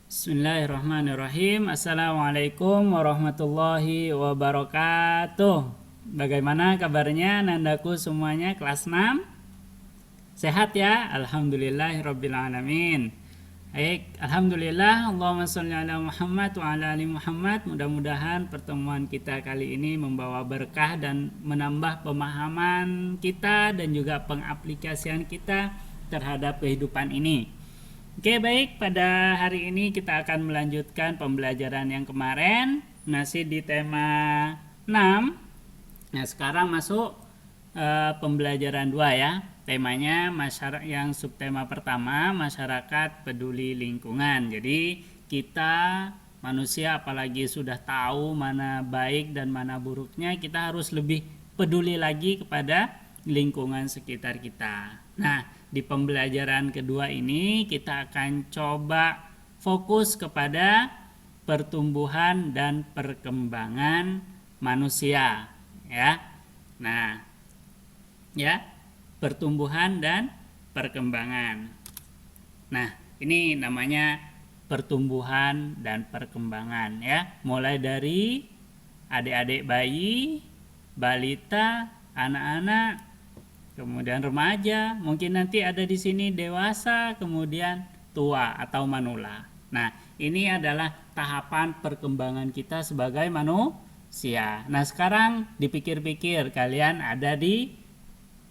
Bismillahirrahmanirrahim. Assalamualaikum warahmatullahi wabarakatuh. Bagaimana kabarnya nandaku semuanya kelas 6? Sehat ya? Alhamdulillahirrabbilalamin. Baik, Alhamdulillah. Allahumma sholli ala Muhammad wa ala ali Muhammad. Mudah-mudahan pertemuan kita kali ini membawa berkah dan menambah pemahaman kita dan juga pengaplikasian kita terhadap kehidupan ini. Oke, baik, pada hari ini kita akan melanjutkan pembelajaran yang kemarin, masih di tema 6. Nah, sekarang masuk pembelajaran 2 ya. Temanya masyarakat, yang subtema pertama masyarakat peduli lingkungan. Jadi kita manusia apalagi sudah tahu mana baik dan mana buruknya, kita harus lebih peduli lagi kepada lingkungan sekitar kita. Nah, di pembelajaran kedua ini kita akan coba fokus kepada pertumbuhan dan perkembangan manusia ya. Nah, ya, pertumbuhan dan perkembangan. Nah, ini namanya pertumbuhan dan perkembangan ya. Mulai dari adik-adik bayi, balita, anak-anak, kemudian remaja, mungkin nanti ada di sini dewasa, kemudian tua atau manula. Nah, ini adalah tahapan perkembangan kita sebagai manusia. Nah, sekarang dipikir-pikir, kalian ada di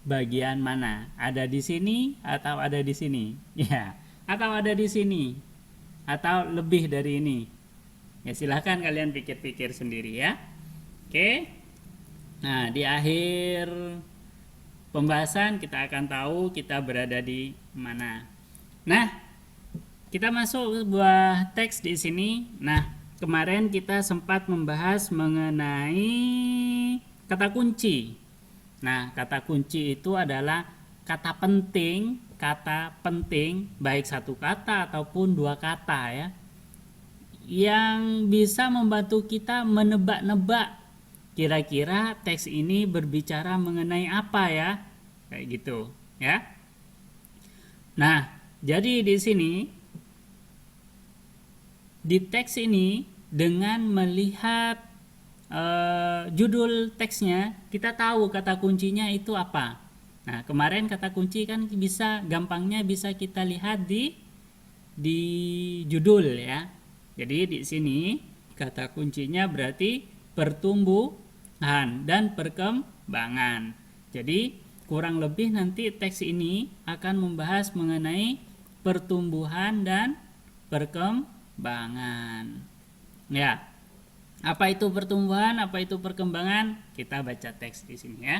bagian mana? Ada di sini atau ada di sini? Ya, atau ada di sini atau lebih dari ini? Ya, silahkan kalian pikir-pikir sendiri ya. Oke. Nah, di akhir pembahasan kita akan tahu kita berada di mana. Nah, kita masuk sebuah teks di sini. Nah, kemarin kita sempat membahas mengenai kata kunci. Nah, kata kunci itu adalah kata penting, baik satu kata ataupun dua kata ya, yang bisa membantu kita menebak-nebak kira-kira teks ini berbicara mengenai apa ya, kayak gitu ya. Nah, jadi di sini di teks ini dengan melihat judul teksnya kita tahu kata kuncinya itu apa. Nah, kemarin kata kunci kan gampangnya bisa kita lihat di judul ya. Jadi di sini kata kuncinya berarti pertumbuhan dan perkembangan. Jadi kurang lebih nanti teks ini akan membahas mengenai pertumbuhan dan perkembangan. Ya. Apa itu pertumbuhan, apa itu perkembangan? Kita baca teks di sini ya.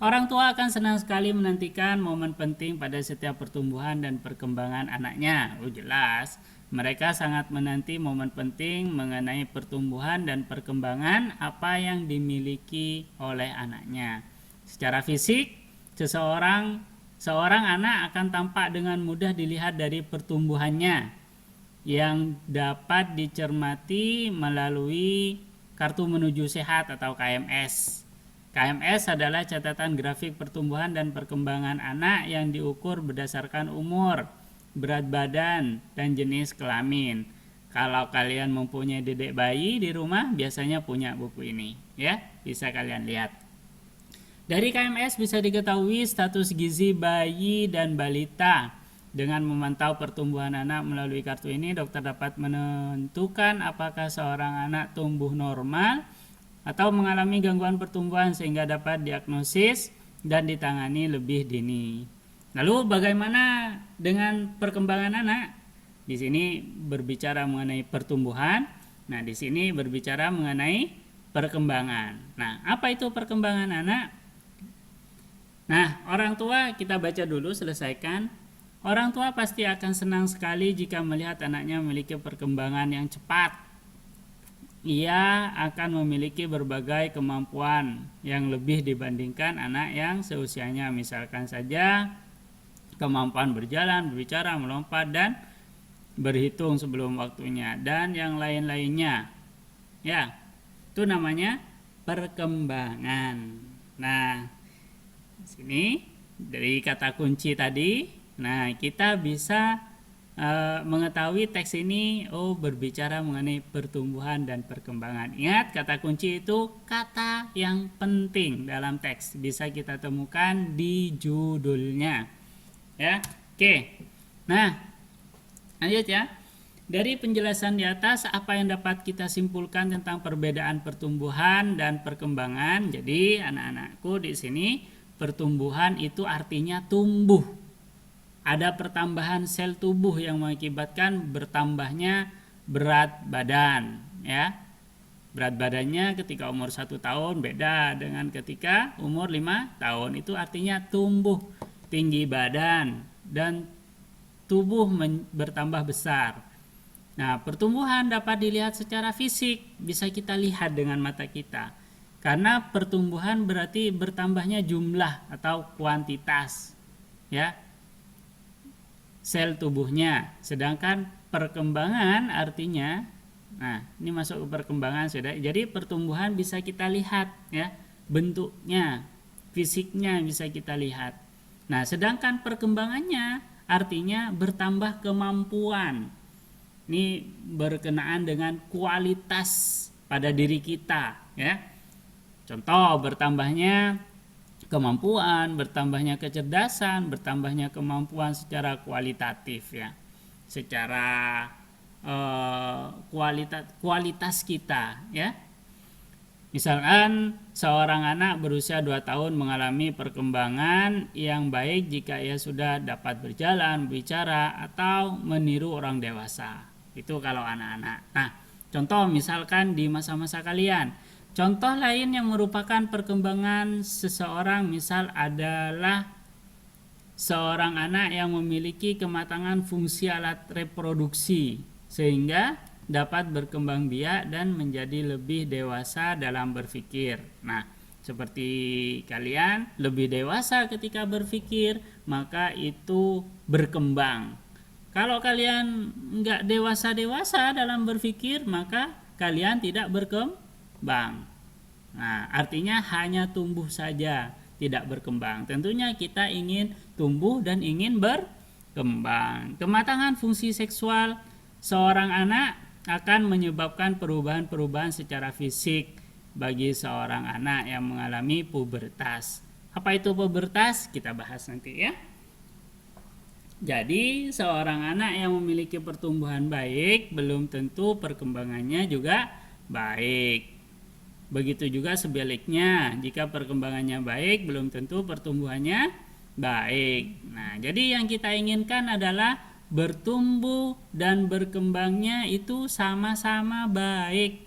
Orang tua akan senang sekali menantikan momen penting pada setiap pertumbuhan dan perkembangan anaknya. Jelas. Mereka sangat menanti momen penting mengenai pertumbuhan dan perkembangan apa yang dimiliki oleh anaknya. Secara fisik, seorang anak akan tampak dengan mudah dilihat dari pertumbuhannya yang dapat dicermati melalui kartu menuju sehat atau KMS. KMS adalah catatan grafik pertumbuhan dan perkembangan anak yang diukur berdasarkan umur, berat badan, dan jenis kelamin. Kalau kalian mempunyai dedek bayi di rumah, biasanya punya buku ini, ya, bisa kalian lihat. Dari KMS bisa diketahui status gizi bayi dan balita. Dengan memantau pertumbuhan anak melalui kartu ini, dokter dapat menentukan apakah seorang anak tumbuh normal atau mengalami gangguan pertumbuhan sehingga dapat diagnosis dan ditangani lebih dini. Lalu bagaimana dengan perkembangan anak? Di sini berbicara mengenai pertumbuhan. Nah, di sini berbicara mengenai perkembangan. Nah, apa itu perkembangan anak? Nah, orang tua kita baca dulu, selesaikan. Orang tua pasti akan senang sekali jika melihat anaknya memiliki perkembangan yang cepat. Ia akan memiliki berbagai kemampuan yang lebih dibandingkan anak yang seusianya. Misalkan saja kemampuan berjalan, berbicara, melompat, dan berhitung sebelum waktunya, dan yang lain-lainnya. Ya, itu namanya perkembangan. Nah, sini dari kata kunci tadi, nah kita bisa mengetahui teks ini berbicara mengenai pertumbuhan dan perkembangan. Ingat, kata kunci itu kata yang penting dalam teks, bisa kita temukan di judulnya. Ya, oke. Nah, lanjut ya. Dari penjelasan di atas, apa yang dapat kita simpulkan tentang perbedaan pertumbuhan dan perkembangan? Jadi, anak-anakku, di sini pertumbuhan itu artinya tumbuh. Ada pertambahan sel tubuh yang mengakibatkan bertambahnya berat badan, ya. Berat badannya ketika umur 1 tahun beda dengan ketika umur 5 tahun. Itu artinya tumbuh tinggi badan dan tubuh bertambah besar. Nah, pertumbuhan dapat dilihat secara fisik, bisa kita lihat dengan mata kita. Karena pertumbuhan berarti bertambahnya jumlah atau kuantitas, ya, sel tubuhnya. Sedangkan perkembangan artinya, nah ini masuk ke perkembangan sudah. Jadi pertumbuhan bisa kita lihat, ya, bentuknya, fisiknya bisa kita lihat. Nah, sedangkan perkembangannya artinya bertambah kemampuan. Ini berkenaan dengan kualitas pada diri kita, ya. Contoh, bertambahnya kemampuan, bertambahnya kecerdasan, bertambahnya kemampuan secara kualitatif, ya, secara kualitas kita, ya. Misalkan seorang anak berusia 2 tahun mengalami perkembangan yang baik jika ia sudah dapat berjalan, bicara, atau meniru orang dewasa. Itu kalau anak-anak. Nah, contoh misalkan di masa-masa kalian. Contoh lain yang merupakan perkembangan seseorang misal adalah seorang anak yang memiliki kematangan fungsi alat reproduksi sehingga dapat berkembang biak dan menjadi lebih dewasa dalam berpikir. Nah, seperti kalian lebih dewasa ketika berpikir, maka itu berkembang. Kalau kalian nggak dewasa-dewasa dalam berpikir, maka kalian tidak berkembang. Nah, artinya hanya tumbuh saja, tidak berkembang. Tentunya kita ingin tumbuh dan ingin berkembang. Kematangan fungsi seksual seorang anak akan menyebabkan perubahan-perubahan secara fisik bagi seorang anak yang mengalami pubertas. Apa itu pubertas? Kita bahas nanti, ya. Jadi, seorang anak yang memiliki pertumbuhan baik belum tentu perkembangannya juga baik. Begitu juga sebaliknya, jika perkembangannya baik belum tentu pertumbuhannya baik. Nah, jadi yang kita inginkan adalah bertumbuh dan berkembangnya itu sama-sama baik,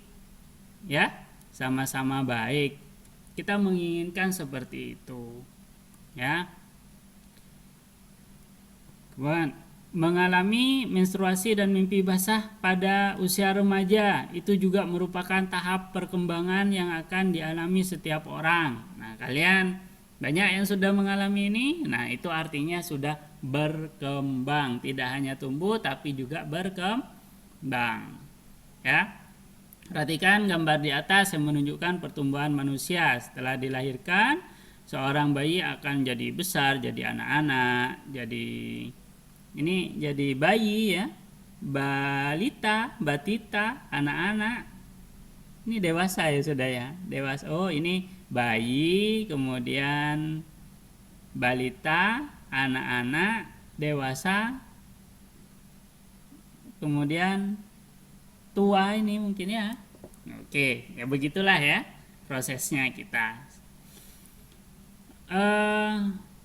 ya, sama-sama baik. Kita menginginkan seperti itu, ya. Kemudian, mengalami menstruasi dan mimpi basah pada usia remaja itu juga merupakan tahap perkembangan yang akan dialami setiap orang. Nah, kalian banyak yang sudah mengalami ini. Nah, itu artinya sudah berkembang, tidak hanya tumbuh tapi juga berkembang, ya. Perhatikan gambar di atas yang menunjukkan pertumbuhan manusia setelah dilahirkan. Seorang bayi akan jadi besar, jadi anak-anak, jadi bayi, ya, balita, batita, anak-anak. Ini dewasa ya sudah, ya, dewasa. Oh, ini bayi, kemudian balita, anak-anak, dewasa, kemudian tua ini mungkin, ya. Oke, ya begitulah, ya, prosesnya kita.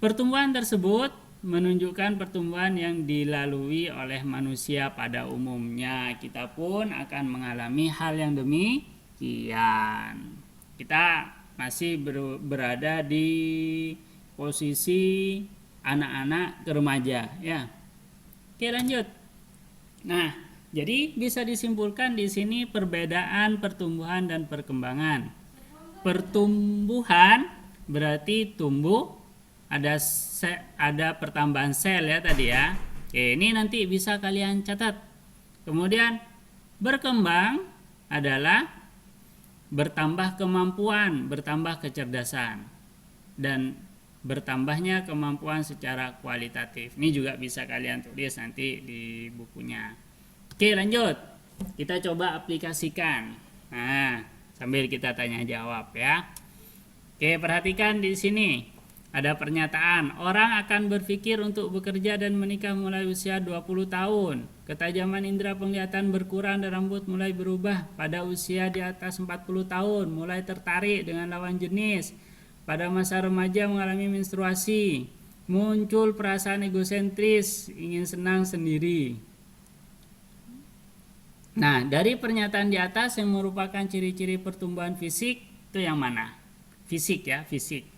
Pertumbuhan tersebut menunjukkan pertumbuhan yang dilalui oleh manusia pada umumnya. Kita pun akan mengalami hal yang demikian. Kita masih berada di posisi anak-anak ke remaja, ya. Oke, lanjut. Nah, jadi bisa disimpulkan di sini perbedaan pertumbuhan dan perkembangan. Pertumbuhan berarti tumbuh, ada pertambahan sel, ya, tadi, ya. Oke, ini nanti bisa kalian catat. Kemudian berkembang adalah bertambah kemampuan, bertambah kecerdasan. Dan bertambahnya kemampuan secara kualitatif. Ini juga bisa kalian tulis nanti di bukunya. Oke, lanjut. Kita coba aplikasikan. Nah, sambil kita tanya jawab ya. Oke, perhatikan di sini. Ada pernyataan, orang akan berpikir untuk bekerja dan menikah mulai usia 20 tahun. Ketajaman indera penglihatan berkurang dan rambut mulai berubah pada usia di atas 40 tahun. Mulai tertarik dengan lawan jenis. Pada masa remaja mengalami menstruasi. Muncul perasaan egosentris, ingin senang sendiri. Nah, dari pernyataan di atas yang merupakan ciri-ciri pertumbuhan fisik, itu yang mana? Fisik ya, fisik.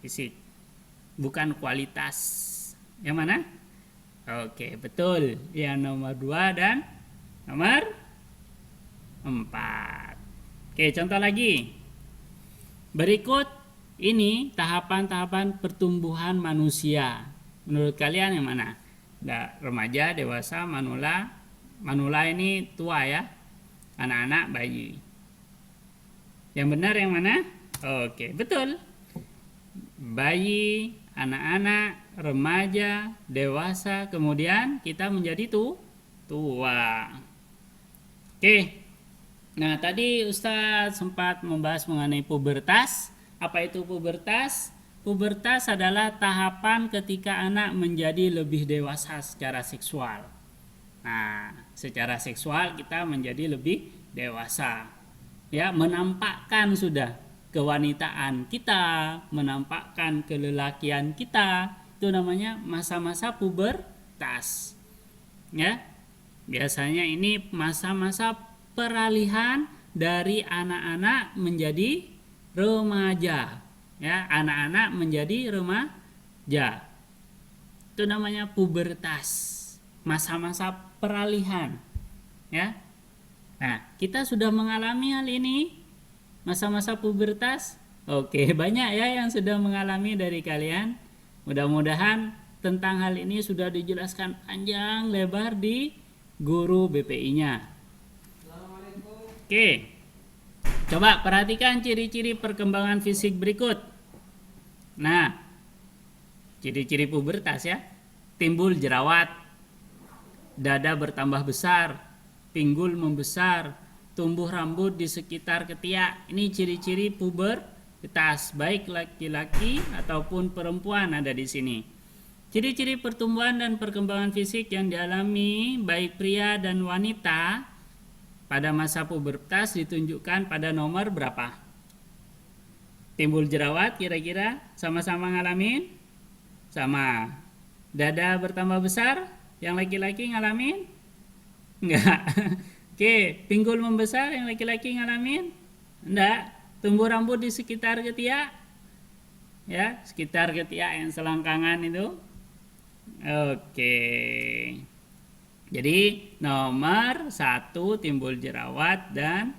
Bukan kualitas. Yang mana? Oke, betul. Yang nomor 2 dan nomor 4. Oke, contoh lagi. Berikut ini tahapan-tahapan pertumbuhan manusia. Menurut kalian yang mana? Remaja, dewasa, manula. Manula ini tua ya. Anak-anak, bayi. Yang benar yang mana? Oke, betul. Bayi, anak-anak, remaja, dewasa, kemudian kita menjadi tua. Oke. Nah, tadi Ustadz sempat membahas mengenai pubertas. Apa itu pubertas? Pubertas adalah tahapan ketika anak menjadi lebih dewasa secara seksual. Nah, secara seksual kita menjadi lebih dewasa. Ya, menampakkan sudah kewanitaan kita, menampakkan kelelakian kita. Itu namanya masa-masa pubertas. Ya. Biasanya ini masa-masa peralihan dari anak-anak menjadi remaja. Ya, anak-anak menjadi remaja. Itu namanya pubertas. Masa-masa peralihan. Ya. Nah, kita sudah mengalami hal ini. Masa-masa pubertas. Oke, banyak ya yang sudah mengalami dari kalian. Mudah-mudahan tentang hal ini sudah dijelaskan panjang lebar di guru BPI-nya. Oke. Coba perhatikan ciri-ciri perkembangan fisik berikut. Nah, ciri-ciri pubertas ya. Timbul jerawat, dada bertambah besar, pinggul membesar, tumbuh rambut di sekitar ketiak. Ini ciri-ciri pubertas, baik laki-laki ataupun perempuan ada di sini. Ciri-ciri pertumbuhan dan perkembangan fisik yang dialami baik pria dan wanita pada masa pubertas ditunjukkan pada nomor berapa? Timbul jerawat kira-kira sama-sama ngalamin? Sama. Dada bertambah besar, yang laki-laki ngalamin? Enggak. Oke, pinggul membesar yang laki-laki ngalamin? Enggak. Tumbuh rambut di sekitar ketiak? Ya, sekitar ketiak yang selangkangan itu. Oke. Jadi nomor 1 timbul jerawat dan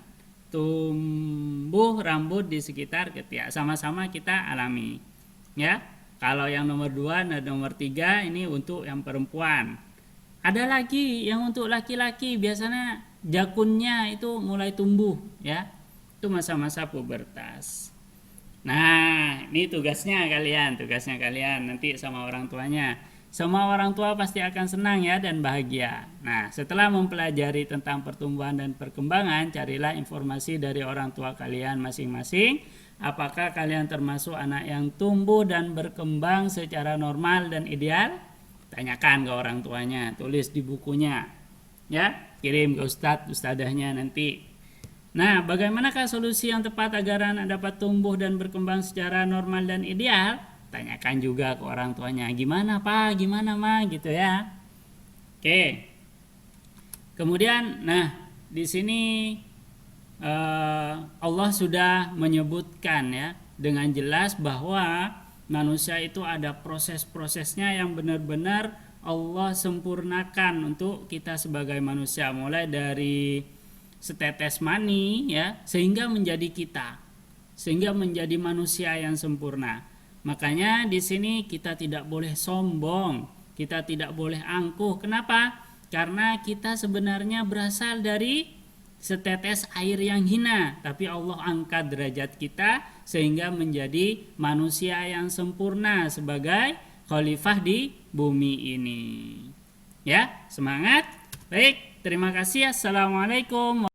tumbuh rambut di sekitar ketiak. Sama-sama kita alami. Ya. Kalau yang nomor 2 dan nomor 3 ini untuk yang perempuan. Ada lagi yang untuk laki-laki, biasanya jakunnya itu mulai tumbuh ya. Itu masa-masa pubertas. Nah, ini tugasnya kalian nanti sama orang tuanya. Semua orang tua pasti akan senang ya dan bahagia. Nah, setelah mempelajari tentang pertumbuhan dan perkembangan, carilah informasi dari orang tua kalian masing-masing. Apakah kalian termasuk anak yang tumbuh dan berkembang secara normal dan ideal? Tanyakan ke orang tuanya, tulis di bukunya. Ya, kirim ke ustadzahnya nanti. Nah, bagaimanakah solusi yang tepat agar anak dapat tumbuh dan berkembang secara normal dan ideal? Tanyakan juga ke orang tuanya, gimana Pak, gimana Ma, gitu ya. Oke. Kemudian, nah, di sini Allah sudah menyebutkan ya dengan jelas bahwa manusia itu ada proses-prosesnya yang benar-benar Allah sempurnakan untuk kita sebagai manusia, mulai dari setetes mani ya sehingga menjadi kita, sehingga menjadi manusia yang sempurna. Makanya di sini kita tidak boleh sombong, kita tidak boleh angkuh. Kenapa? Karena kita sebenarnya berasal dari setetes air yang hina, tapi Allah angkat derajat kita sehingga menjadi manusia yang sempurna sebagai khalifah di bumi ini. Ya, semangat. Baik, terima kasih. Assalamualaikum.